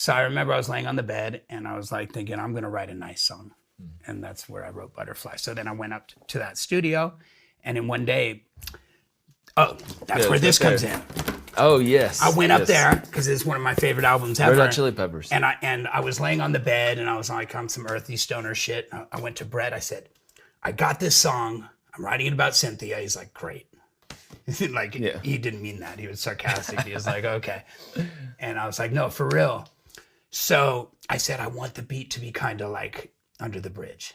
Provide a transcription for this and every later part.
So I remember I was laying on the bed and I was like thinking, I'm going to write a nice song. And that's where I wrote Butterfly. So then I went up to that studio, and in one day, that's where this comes in. Oh, yes. I went up there because it's one of my favorite albums ever. Red Hot Chili Peppers. And I was laying on the bed and I was like on some earthy stoner shit. I went to Brett. I said, I got this song. I'm writing it about Cynthia. He's like, great. Like, he didn't mean that. He was sarcastic. He was like, okay. And I was like, no, for real. So I said, I want the beat to be kind of like Under the Bridge.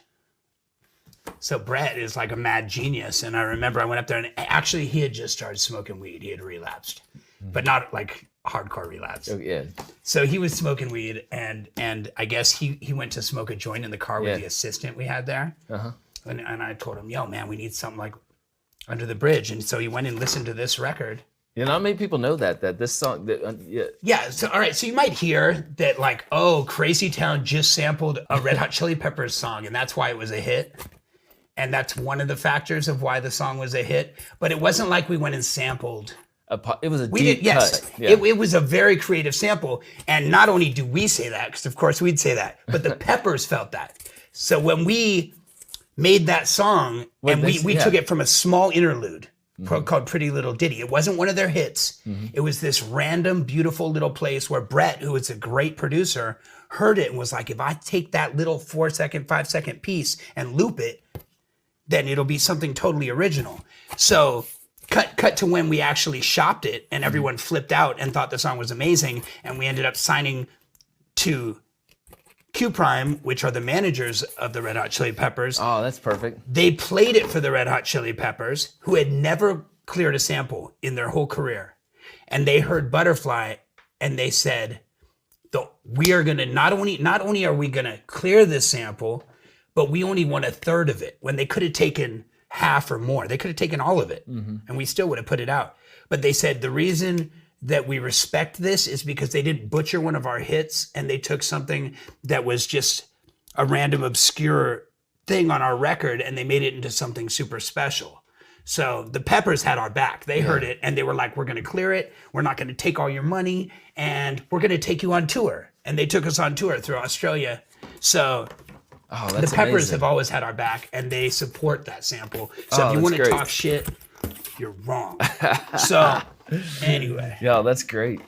So Brett is like a mad genius. And I remember I went up there and actually he had just started smoking weed. He had relapsed, but not like hardcore relapse. Oh, yeah. So he was smoking weed and I guess he went to smoke a joint in the car with the assistant we had there. Uh-huh. And I told him, yo, man, we need something like Under the Bridge. And so he went and listened to this record. You know, not many people know that this song. Yeah. So all right. So you might hear that, like, oh, Crazy Town just sampled a Red Hot Chili Peppers song, and that's why it was a hit. And that's one of the factors of why the song was a hit. But it wasn't like we went and sampled. It was a deep cut. Yes. Yeah. It was a very creative sample. And not only do we say that, because of course we'd say that, but the Peppers felt that. So when we made that song, we took it from a small interlude. Called Pretty Little Ditty. It wasn't one of their hits. It was this random, beautiful little place where Brett, who is a great producer, heard it and was like, if I take that little 4-second, 5-second piece and loop it, then it'll be something totally original. So cut to when we actually shopped it and everyone flipped out and thought the song was amazing. And we ended up signing to Q Prime, which are the managers of the Red Hot Chili Peppers. Oh, that's perfect. They played it for the Red Hot Chili Peppers, who had never cleared a sample in their whole career. And they heard Butterfly and they said, we are gonna not only are we gonna clear this sample, but we only want a third of it, when they could have taken half or more. They could have taken all of it and we still would have put it out. But they said the reason that we respect this is because they didn't butcher one of our hits and they took something that was just a random obscure thing on our record and they made it into something super special. So the Peppers had our back. They heard it and they were like, we're going to clear it. We're not going to take all your money and we're going to take you on tour. And they took us on tour through Australia. So the Peppers have always had our back and they support that sample. So if you want to talk shit, you're wrong. So anyway. Yeah, that's great.